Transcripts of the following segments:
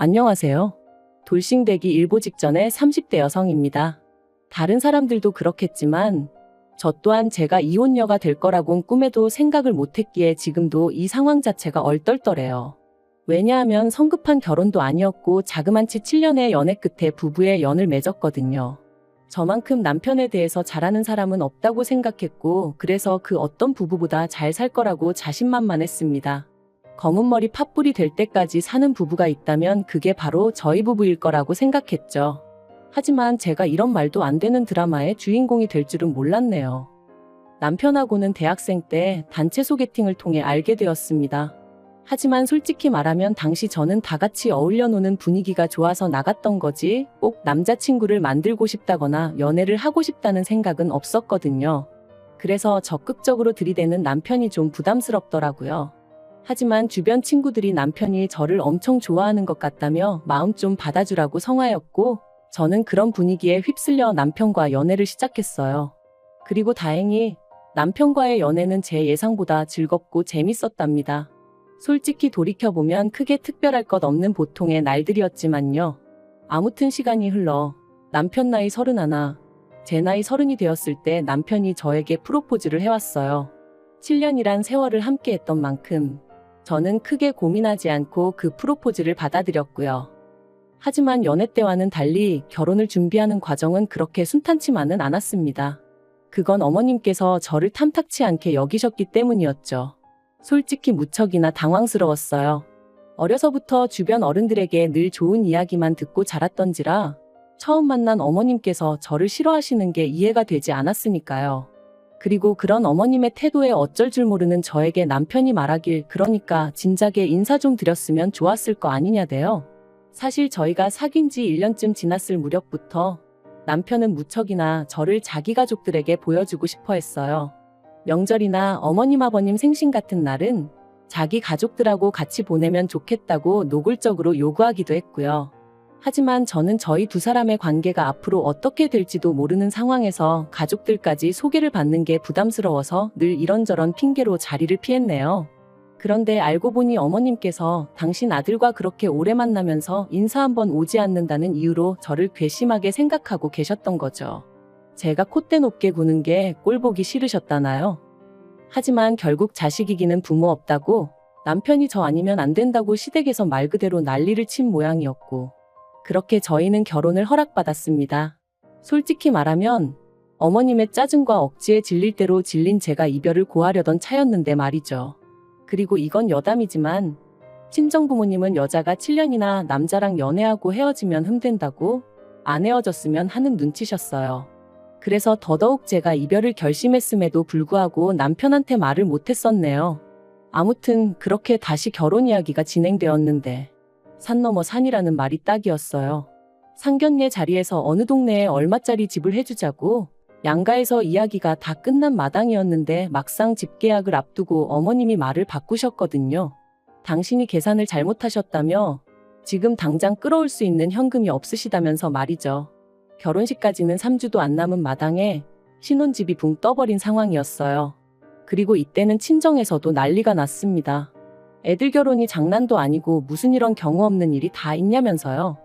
안녕하세요. 돌싱되기 일보 직전의 30대 여성입니다. 다른 사람들도 그렇겠지만 저 또한 제가 이혼녀가 될 거라곤 꿈에도 생각을 못했기에 지금도 이 상황 자체가 얼떨떨해요. 왜냐하면 성급한 결혼도 아니었고 자그만치 7년의 연애 끝에 부부의 연을 맺었거든요. 저만큼 남편에 대해서 잘하는 사람은 없다고 생각했고 그래서 그 어떤 부부보다 잘 살 거라고 자신만만했습니다. 검은 머리 팥불이 될 때까지 사는 부부가 있다면 그게 바로 저희 부부일 거라고 생각했죠. 하지만 제가 이런 말도 안 되는 드라마의 주인공이 될 줄은 몰랐네요. 남편하고는 대학생 때 단체 소개팅을 통해 알게 되었습니다. 하지만 솔직히 말하면 당시 저는 다 같이 어울려 노는 분위기가 좋아서 나갔던 거지 꼭 남자친구를 만들고 싶다거나 연애를 하고 싶다는 생각은 없었거든요. 그래서 적극적으로 들이대는 남편이 좀 부담스럽더라고요. 하지만 주변 친구들이 남편이 저를 엄청 좋아하는 것 같다며 마음 좀 받아주라고 성화였고 저는 그런 분위기에 휩쓸려 남편과 연애를 시작했어요. 그리고 다행히 남편과의 연애는 제 예상보다 즐겁고 재밌었답니다. 솔직히 돌이켜보면 크게 특별할 것 없는 보통의 날들이었지만요. 아무튼 시간이 흘러 남편 나이 31, 제 나이 30이 되었을 때 남편이 저에게 프로포즈를 해왔어요. 7년이란 세월을 함께했던 만큼 저는 크게 고민하지 않고 그 프로포즈를 받아들였고요. 하지만 연애 때와는 달리 결혼을 준비하는 과정은 그렇게 순탄치만은 않았습니다. 그건 어머님께서 저를 탐탁치 않게 여기셨기 때문이었죠. 솔직히 무척이나 당황스러웠어요. 어려서부터 주변 어른들에게 늘 좋은 이야기만 듣고 자랐던지라 처음 만난 어머님께서 저를 싫어하시는 게 이해가 되지 않았으니까요. 그리고 그런 어머님의 태도에 어쩔 줄 모르는 저에게 남편이 말하길 그러니까 진작에 인사 좀 드렸으면 좋았을 거 아니냐대요. 사실 저희가 사귄 지 1년쯤 지났을 무렵부터 남편은 무척이나 저를 자기 가족들에게 보여주고 싶어 했어요. 명절이나 어머님 아버님 생신 같은 날은 자기 가족들하고 같이 보내면 좋겠다고 노골적으로 요구하기도 했고요. 하지만 저는 저희 두 사람의 관계가 앞으로 어떻게 될지도 모르는 상황에서 가족들까지 소개를 받는 게 부담스러워서 늘 이런저런 핑계로 자리를 피했네요. 그런데 알고 보니 어머님께서 당신 아들과 그렇게 오래 만나면서 인사 한번 오지 않는다는 이유로 저를 괘씸하게 생각하고 계셨던 거죠. 제가 콧대 높게 구는 게 꼴보기 싫으셨다나요? 하지만 결국 자식 이기는 부모 없다고 남편이 저 아니면 안 된다고 시댁에서 말 그대로 난리를 친 모양이었고 그렇게 저희는 결혼을 허락받았습니다. 솔직히 말하면 어머님의 짜증과 억지에 질릴 대로 질린 제가 이별을 고하려던 차였는데 말이죠. 그리고 이건 여담이지만 친정부모님은 여자가 7년이나 남자랑 연애하고 헤어지면 흠된다고 안 헤어졌으면 하는 눈치셨어요. 그래서 더더욱 제가 이별을 결심했음에도 불구하고 남편한테 말을 못했었네요. 아무튼 그렇게 다시 결혼 이야기가 진행되었는데 산 넘어 산이라는 말이 딱이었어요. 상견례 자리에서 어느 동네에 얼마짜리 집을 해주자고 양가에서 이야기가 다 끝난 마당이었는데 막상 집 계약을 앞두고 어머님이 말을 바꾸셨거든요. 당신이 계산을 잘못하셨다며 지금 당장 끌어올 수 있는 현금이 없으시다면서 말이죠. 결혼식까지는 3주도 안 남은 마당에 신혼집이 붕 떠버린 상황이었어요. 그리고 이때는 친정에서도 난리가 났습니다. 애들 결혼이 장난도 아니고 무슨 이런 경우 없는 일이 다 있냐면서요.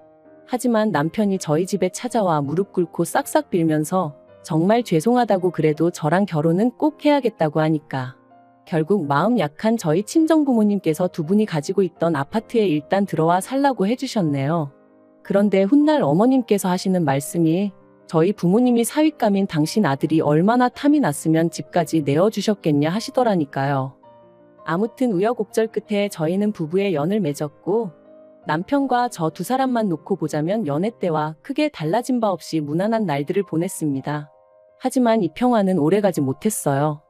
하지만 남편이 저희 집에 찾아와 무릎 꿇고 싹싹 빌면서 정말 죄송하다고 그래도 저랑 결혼은 꼭 해야겠다고 하니까 결국 마음 약한 저희 친정부모님께서 두 분이 가지고 있던 아파트에 일단 들어와 살라고 해주셨네요. 그런데 훗날 어머님께서 하시는 말씀이 저희 부모님이 사윗감인 당신 아들이 얼마나 탐이 났으면 집까지 내어주셨겠냐 하시더라니까요. 아무튼 우여곡절 끝에 저희는 부부의 연을 맺었고 남편과 저 두 사람만 놓고 보자면 연애 때와 크게 달라진 바 없이 무난한 날들을 보냈습니다. 하지만 이 평화는 오래가지 못했어요.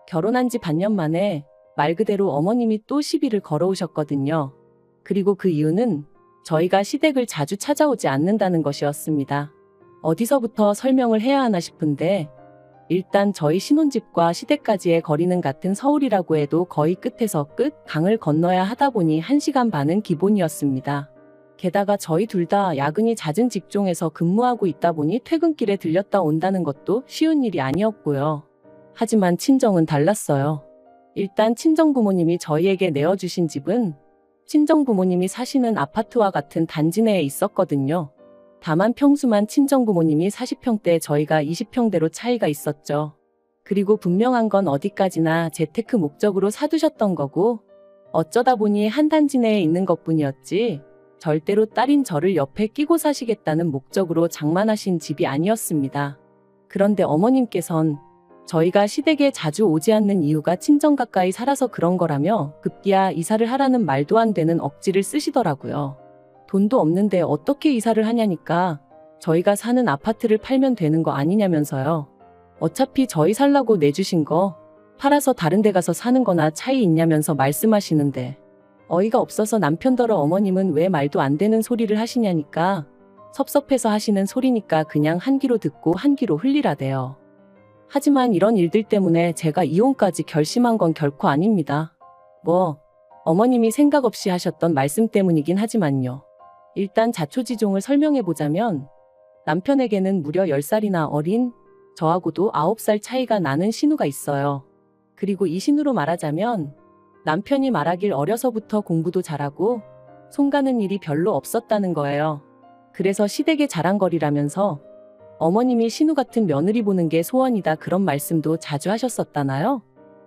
결혼한 지 반년 만에 말 그대로 어머님이 또 시비를 걸어오셨거든요. 그리고 그 이유는 저희가 시댁을 자주 찾아오지 않는다는 것이었습니다. 어디서부터 설명을 해야 하나 싶은데 일단 저희 신혼집과 시댁까지의 거리는 같은 서울이라고 해도 거의 끝에서 끝 강을 건너야 하다 보니 1시간 반은 기본이었습니다. 게다가 저희 둘 다 야근이 잦은 직종에서 근무하고 있다 보니 퇴근길에 들렸다 온다는 것도 쉬운 일이 아니었고요. 하지만 친정은 달랐어요. 일단 친정부모님이 저희에게 내어주신 집은 친정부모님이 사시는 아파트와 같은 단지 내에 있었거든요. 다만 평수만 친정부모님이 40평대 저희가 20평대로 차이가 있었죠. 그리고 분명한 건 어디까지나 재테크 목적으로 사두셨던 거고 어쩌다 보니 한 단지 내에 있는 것뿐이었지 절대로 딸인 저를 옆에 끼고 사시겠다는 목적으로 장만하신 집이 아니었습니다. 그런데 어머님께선 저희가 시댁에 자주 오지 않는 이유가 친정 가까이 살아서 그런 거라며 급기야 이사를 하라는 말도 안 되는 억지를 쓰시더라고요. 돈도 없는데 어떻게 이사를 하냐니까 저희가 사는 아파트를 팔면 되는 거 아니냐면서요. 어차피 저희 살라고 내주신 거 팔아서 다른 데 가서 사는 거나 차이 있냐면서 말씀하시는데 어이가 없어서 남편더러 어머님은 왜 말도 안 되는 소리를 하시냐니까 섭섭해서 하시는 소리니까 그냥 한 귀로 듣고 한 귀로 흘리라대요. 하지만 이런 일들 때문에 제가 이혼까지 결심한 건 결코 아닙니다. 어머님이 생각 없이 하셨던 말씀 때문이긴 하지만요. 일단 자초지종을 설명해보자면 남편에게는 무려 10살이나 어린 저하고도 9살 차이가 나는 신우가 있어요. 그리고 이 신우로 말하자면 남편이 말하길 어려서부터 공부도 잘하고 손 가는 일이 별로 없었다는 거예요. 그래서 시댁의 자랑거리라면서 어머님이 신우 같은 며느리 보는 게 소원이다 그런 말씀도 자주 하셨었다나요?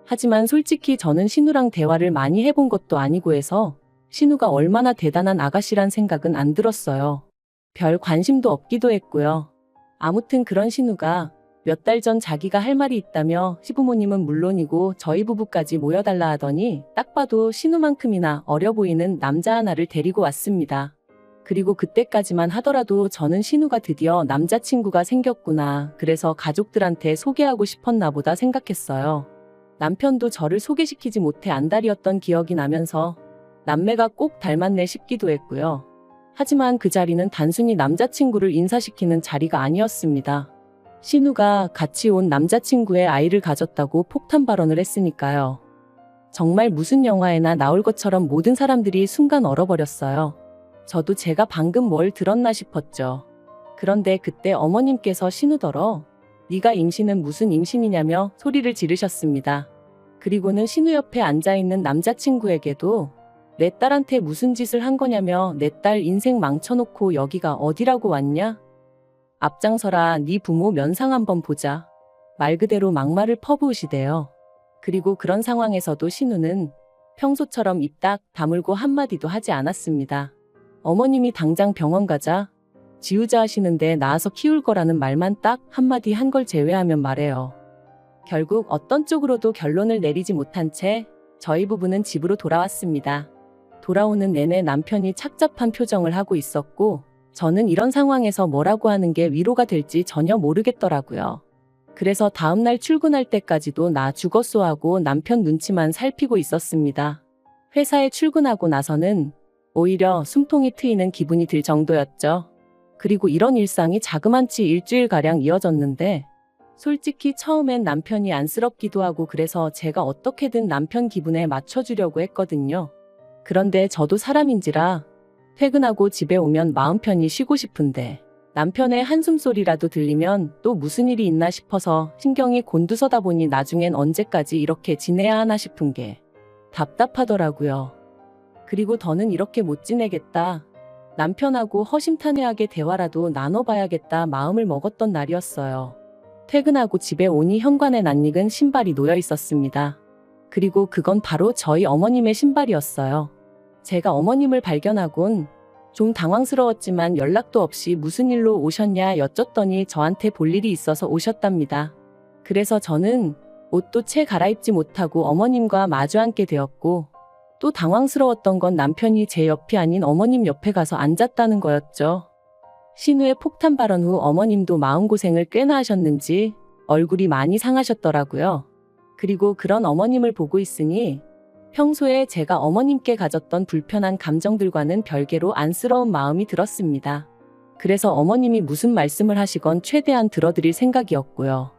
하지만 솔직히 저는 신우랑 대화를 많이 해본 것도 아니고 해서 신우가 얼마나 대단한 아가씨란 생각은 안 들었어요. 별 관심도 없기도 했고요. 아무튼 그런 신우가 몇 달 전 자기가 할 말이 있다며 시부모님은 물론이고 저희 부부까지 모여달라 하더니 딱 봐도 신우만큼이나 어려 보이는 남자 하나를 데리고 왔습니다. 그리고 그때까지만 하더라도 저는 신우가 드디어 남자친구가 생겼구나. 그래서 가족들한테 소개하고 싶었나 보다 생각했어요. 남편도 저를 소개시키지 못해 안달이었던 기억이 나면서 남매가 꼭 닮았네 싶기도 했고요. 하지만 그 자리는 단순히 남자친구를 인사시키는 자리가 아니었습니다. 신우가 같이 온 남자친구의 아이를 가졌다고 폭탄 발언을 했으니까요. 정말 무슨 영화에나 나올 것처럼 모든 사람들이 순간 얼어버렸어요. 저도 제가 방금 뭘 들었나 싶었죠. 그런데 그때 어머님께서 신우더러 네가 임신은 무슨 임신이냐며 소리를 지르셨습니다. 그리고는 신우 옆에 앉아있는 남자친구에게도 내 딸한테 무슨 짓을 한 거냐며 내 딸 인생 망쳐놓고 여기가 어디라고 왔냐? 앞장서라 네 부모 면상 한번 보자. 말 그대로 막말을 퍼부으시대요. 그리고 그런 상황에서도 신우는 평소처럼 입 딱 다물고 한마디도 하지 않았습니다. 어머님이 당장 병원 가자, 지우자 하시는데 낳아서 키울 거라는 말만 딱 한마디 한 걸 제외하면 말해요. 결국 어떤 쪽으로도 결론을 내리지 못한 채 저희 부부는 집으로 돌아왔습니다. 돌아오는 내내 남편이 착잡한 표정을 하고 있었고 저는 이런 상황에서 뭐라고 하는 게 위로가 될지 전혀 모르겠더라고요. 그래서 다음날 출근할 때까지도 나 죽었소 하고 남편 눈치만 살피고 있었습니다. 회사에 출근하고 나서는 오히려 숨통이 트이는 기분이 들 정도였죠. 그리고 이런 일상이 자그만치 일주일가량 이어졌는데 솔직히 처음엔 남편이 안쓰럽기도 하고 그래서 제가 어떻게든 남편 기분에 맞춰주려고 했거든요. 그런데 저도 사람인지라 퇴근하고 집에 오면 마음 편히 쉬고 싶은데 남편의 한숨소리라도 들리면 또 무슨 일이 있나 싶어서 신경이 곤두서다 보니 나중엔 언제까지 이렇게 지내야 하나 싶은 게 답답하더라고요. 그리고 더는 이렇게 못 지내겠다. 남편하고 허심탄회하게 대화라도 나눠봐야겠다 마음을 먹었던 날이었어요. 퇴근하고 집에 오니 현관에 낯익은 신발이 놓여 있었습니다. 그리고 그건 바로 저희 어머님의 신발이었어요. 제가 어머님을 발견하곤 좀 당황스러웠지만 연락도 없이 무슨 일로 오셨냐 여쭸더니 저한테 볼 일이 있어서 오셨답니다. 그래서 저는 옷도 채 갈아입지 못하고 어머님과 마주 앉게 되었고 또 당황스러웠던 건 남편이 제 옆이 아닌 어머님 옆에 가서 앉았다는 거였죠. 신우의 폭탄 발언 후 어머님도 마음고생을 꽤나 하셨는지 얼굴이 많이 상하셨더라고요. 그리고 그런 어머님을 보고 있으니 평소에 제가 어머님께 가졌던 불편한 감정들과는 별개로 안쓰러운 마음이 들었습니다. 그래서 어머님이 무슨 말씀을 하시건 최대한 들어드릴 생각이었고요.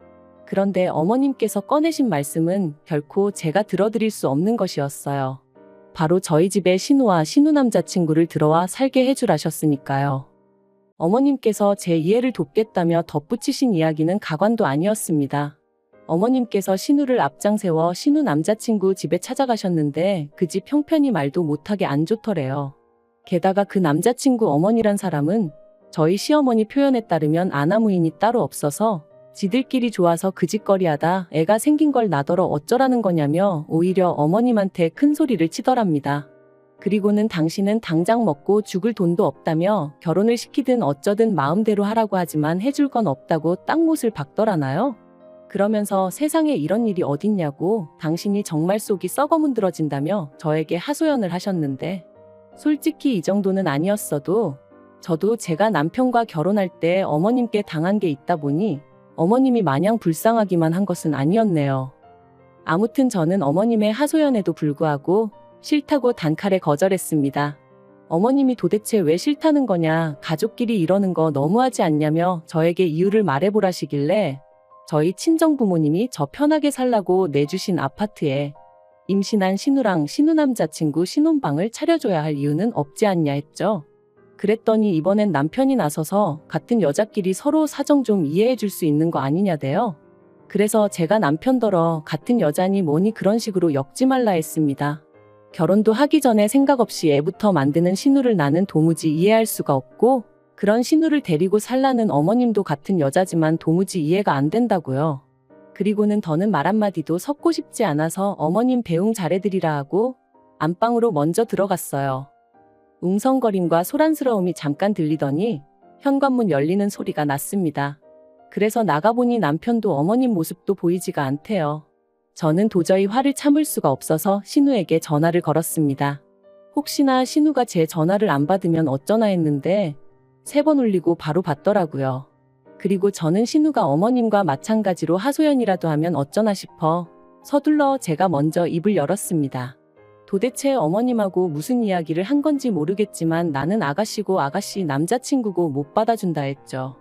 그런데 어머님께서 꺼내신 말씀은 결코 제가 들어드릴 수 없는 것이었어요. 바로 저희 집에 신우와 신우 남자친구를 들어와 살게 해주라셨으니까요. 어머님께서 제 이해를 돕겠다며 덧붙이신 이야기는 가관도 아니었습니다. 어머님께서 신우를 앞장세워 신우 남자친구 집에 찾아가셨는데 그 집 형편이 말도 못하게 안 좋더래요. 게다가 그 남자친구 어머니란 사람은 저희 시어머니 표현에 따르면 아나무인이 따로 없어서 지들끼리 좋아서 그 짓거리하다 애가 생긴 걸 나더러 어쩌라는 거냐며 오히려 어머님한테 큰 소리를 치더랍니다. 그리고는 당신은 당장 먹고 죽을 돈도 없다며 결혼을 시키든 어쩌든 마음대로 하라고 하지만 해줄 건 없다고 땅못을 박더라나요? 그러면서 세상에 이런 일이 어딨냐고 당신이 정말 속이 썩어문드러진다며 저에게 하소연을 하셨는데 솔직히 이 정도는 아니었어도 저도 제가 남편과 결혼할 때 어머님께 당한 게 있다 보니 어머님이 마냥 불쌍하기만 한 것은 아니었네요. 아무튼 저는 어머님의 하소연에도 불구하고 싫다고 단칼에 거절했습니다. 어머님이 도대체 왜 싫다는 거냐, 가족끼리 이러는 거 너무하지 않냐며 저에게 이유를 말해보라시길래 저희 친정부모님이 저 편하게 살라고 내주신 아파트에 임신한 신우랑 신우 남자친구 신혼방을 차려줘야 할 이유는 없지 않냐 했죠. 그랬더니 이번엔 남편이 나서서 같은 여자끼리 서로 사정 좀 이해해 줄 수 있는 거 아니냐대요. 그래서 제가 남편더러 같은 여자니 뭐니 그런 식으로 엮지 말라 했습니다. 결혼도 하기 전에 생각 없이 애부터 만드는 신우를 나는 도무지 이해할 수가 없고 그런 신우를 데리고 살라는 어머님도 같은 여자지만 도무지 이해가 안 된다고요. 그리고는 더는 말 한마디도 섞고 싶지 않아서 어머님 배웅 잘해드리라 하고 안방으로 먼저 들어갔어요. 웅성거림과 소란스러움이 잠깐 들리더니 현관문 열리는 소리가 났습니다. 그래서 나가보니 남편도 어머님 모습도 보이지가 않대요. 저는 도저히 화를 참을 수가 없어서 신우에게 전화를 걸었습니다. 혹시나 신우가 제 전화를 안 받으면 어쩌나 했는데 3번 울리고 바로 받더라고요. 그리고 저는 신우가 어머님과 마찬가지로 하소연이라도 하면 어쩌나 싶어 서둘러 제가 먼저 입을 열었습니다. 도대체 어머님하고 무슨 이야기를 한 건지 모르겠지만 나는 아가씨고 아가씨 남자친구고 못 받아준다 했죠.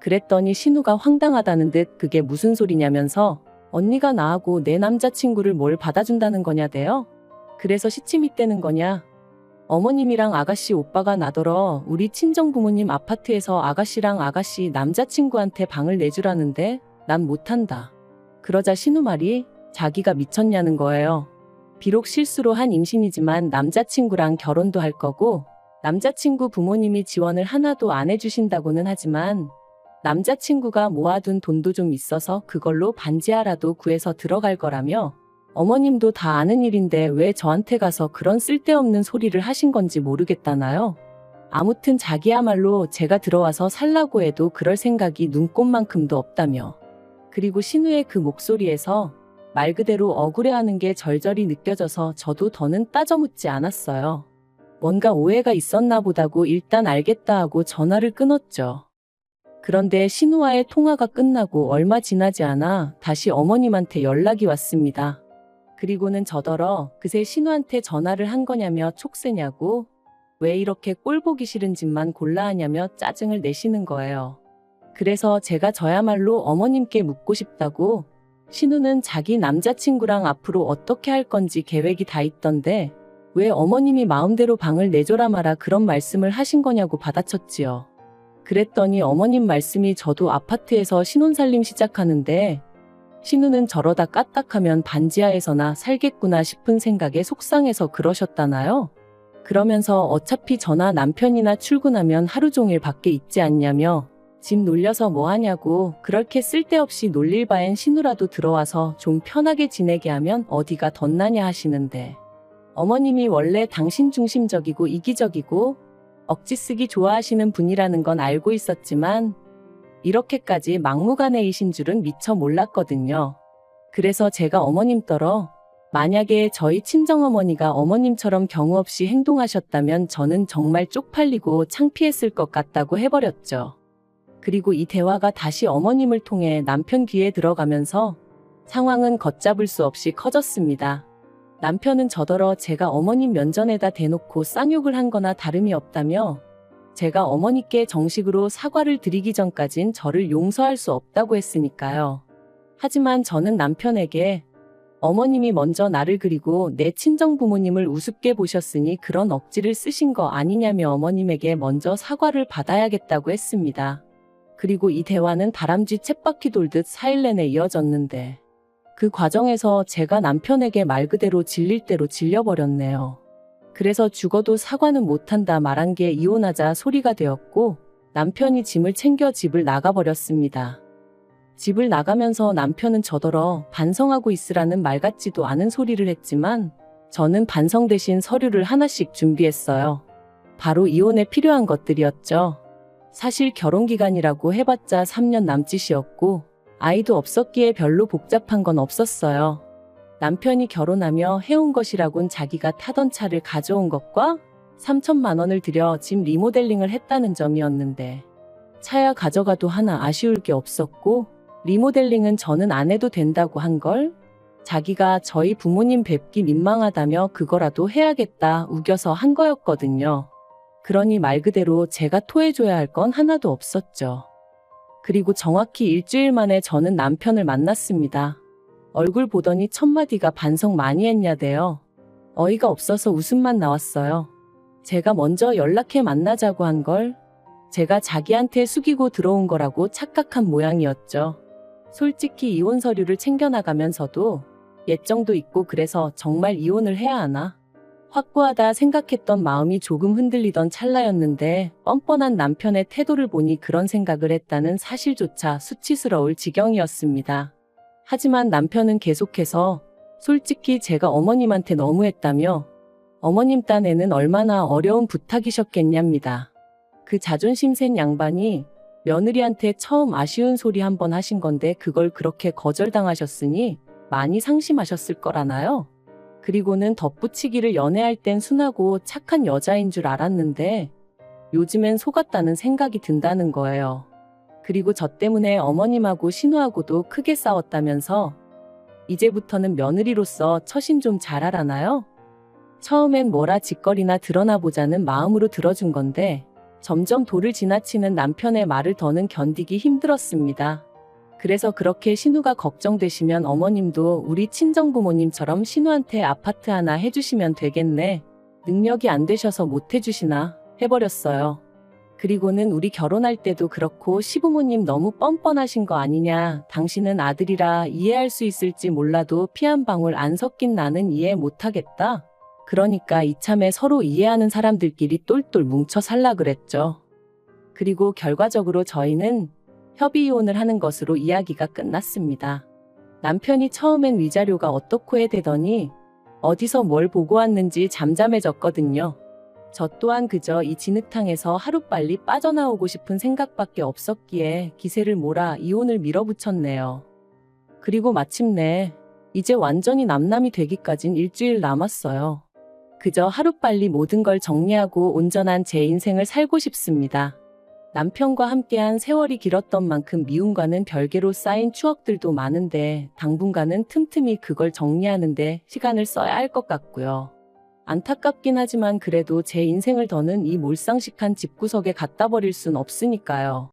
그랬더니 신우가 황당하다는 듯 그게 무슨 소리냐면서 언니가 나하고 내 남자친구를 뭘 받아준다는 거냐대요? 그래서 시침이 떼는 거냐? 어머님이랑 아가씨 오빠가 나더러 우리 친정부모님 아파트에서 아가씨랑 아가씨 남자친구한테 방을 내주라는데 난 못한다. 그러자 신우 말이 자기가 미쳤냐는 거예요. 비록 실수로 한 임신이지만 남자친구랑 결혼도 할 거고 남자친구 부모님이 지원을 하나도 안 해주신다고는 하지만 남자친구가 모아둔 돈도 좀 있어서 그걸로 반지하라도 구해서 들어갈 거라며 어머님도 다 아는 일인데 왜 저한테 가서 그런 쓸데없는 소리를 하신 건지 모르겠다나요? 아무튼 자기야말로 제가 들어와서 살라고 해도 그럴 생각이 눈꼽만큼도 없다며. 그리고 신우의 그 목소리에서 말 그대로 억울해하는 게 절절히 느껴져서 저도 더는 따져묻지 않았어요. 뭔가 오해가 있었나 보다고 일단 알겠다 하고 전화를 끊었죠. 그런데 신우와의 통화가 끝나고 얼마 지나지 않아 다시 어머님한테 연락이 왔습니다. 그리고는 저더러 그새 신우한테 전화를 한 거냐며 촉새냐고 왜 이렇게 꼴 보기 싫은 짓만 골라 하냐며 짜증을 내시는 거예요. 그래서 제가 저야말로 어머님께 묻고 싶다고 신우는 자기 남자친구랑 앞으로 어떻게 할 건지 계획이 다 있던데 왜 어머님이 마음대로 방을 내줘라 마라 그런 말씀을 하신 거냐고 받아쳤지요. 그랬더니 어머님 말씀이 저도 아파트에서 신혼살림 시작하는데 신우는 저러다 까딱하면 반지하에서나 살겠구나 싶은 생각에 속상해서 그러셨다나요? 그러면서 어차피 저나 남편이나 출근하면 하루 종일 밖에 있지 않냐며 집 놀려서 뭐 하냐고 그렇게 쓸데없이 놀릴 바엔 신우라도 들어와서 좀 편하게 지내게 하면 어디가 덧나냐 하시는데 어머님이 원래 당신 중심적이고 이기적이고 억지 쓰기 좋아하시는 분이라는 건 알고 있었지만 이렇게까지 막무가내이신 줄은 미처 몰랐거든요. 그래서 제가 어머님더러 만약에 저희 친정어머니가 어머님처럼 경우 없이 행동하셨다면 저는 정말 쪽팔리고 창피했을 것 같다고 해버렸죠. 그리고 이 대화가 다시 어머님을 통해 남편 귀에 들어가면서 상황은 걷잡을 수 없이 커졌습니다. 남편은 저더러 제가 어머님 면전에다 대놓고 쌍욕을 한 거나 다름이 없다며 제가 어머니께 정식으로 사과를 드리기 전까진 저를 용서할 수 없다고 했으니까요. 하지만 저는 남편에게 어머님이 먼저 나를 그리고 내 친정부모님을 우습게 보셨으니 그런 억지를 쓰신 거 아니냐며 어머님에게 먼저 사과를 받아야겠다고 했습니다. 그리고 이 대화는 다람쥐 쳇바퀴 돌듯 4일 내내 이어졌는데 그 과정에서 제가 남편에게 말 그대로 질릴 대로 질려버렸네요. 그래서 죽어도 사과는 못한다 말한 게 이혼하자 소리가 되었고 남편이 짐을 챙겨 집을 나가버렸습니다. 집을 나가면서 남편은 저더러 반성하고 있으라는 말 같지도 않은 소리를 했지만 저는 반성 대신 서류를 하나씩 준비했어요. 바로 이혼에 필요한 것들이었죠. 사실 결혼기간이라고 해봤자 3년 남짓이었고 아이도 없었기에 별로 복잡한 건 없었어요. 남편이 결혼하며 해온 것이라곤 자기가 타던 차를 가져온 것과 3천만 원을 들여 집 리모델링을 했다는 점이었는데 차야 가져가도 하나 아쉬울 게 없었고 리모델링은 저는 안 해도 된다고 한 걸 자기가 저희 부모님 뵙기 민망하다며 그거라도 해야겠다 우겨서 한 거였거든요. 그러니 말 그대로 제가 토해줘야 할 건 하나도 없었죠. 그리고 정확히 일주일 만에 저는 남편을 만났습니다. 얼굴 보더니 첫마디가 반성 많이 했냐대요. 어이가 없어서 웃음만 나왔어요. 제가 먼저 연락해 만나자고 한 걸 제가 자기한테 숙이고 들어온 거라고 착각한 모양이었죠. 솔직히 이혼 서류를 챙겨나가면서도 예정도 있고 그래서 정말 이혼을 해야 하나? 확고하다 생각했던 마음이 조금 흔들리던 찰나였는데 뻔뻔한 남편의 태도를 보니 그런 생각을 했다는 사실조차 수치스러울 지경이었습니다. 하지만 남편은 계속해서 솔직히 제가 어머님한테 너무했다며 어머님 딴에는 얼마나 어려운 부탁이셨겠냐입니다. 그 자존심 센 양반이 며느리한테 처음 아쉬운 소리 한번 하신 건데 그걸 그렇게 거절당하셨으니 많이 상심하셨을 거라나요? 그리고는 덧붙이기를 연애할 땐 순하고 착한 여자인 줄 알았는데 요즘엔 속았다는 생각이 든다는 거예요. 그리고 저 때문에 어머님하고 신우하고도 크게 싸웠다면서 이제부터는 며느리로서 처신 좀 잘하라나요? 처음엔 뭐라 짓거리나 드러나 보자는 마음으로 들어준 건데 점점 도를 지나치는 남편의 말을 더는 견디기 힘들었습니다. 그래서 그렇게 신우가 걱정되시면 어머님도 우리 친정부모님처럼 신우한테 아파트 하나 해주시면 되겠네. 능력이 안 되셔서 못 해주시나 해버렸어요. 그리고는 우리 결혼할 때도 그렇고 시부모님 너무 뻔뻔하신 거 아니냐. 당신은 아들이라 이해할 수 있을지 몰라도 피 한 방울 안 섞인 나는 이해 못하겠다. 그러니까 이참에 서로 이해하는 사람들끼리 똘똘 뭉쳐 살라 그랬죠. 그리고 결과적으로 저희는 협의 이혼을 하는 것으로 이야기가 끝났습니다. 남편이 처음엔 위자료가 어떻고 해대더니 어디서 뭘 보고 왔는지 잠잠해졌거든요. 저 또한 그저 이 진흙탕에서 하루빨리 빠져나오고 싶은 생각밖에 없었기에 기세를 몰아 이혼을 밀어붙였네요. 그리고 마침내 이제 완전히 남남이 되기까진 일주일 남았어요. 그저 하루빨리 모든 걸 정리하고 온전한 제 인생을 살고 싶습니다. 남편과 함께한 세월이 길었던 만큼 미움과는 별개로 쌓인 추억들도 많은데 당분간은 틈틈이 그걸 정리하는데 시간을 써야 할 것 같고요. 안타깝긴 하지만 그래도 제 인생을 더는 이 몰상식한 집구석에 갖다 버릴 순 없으니까요.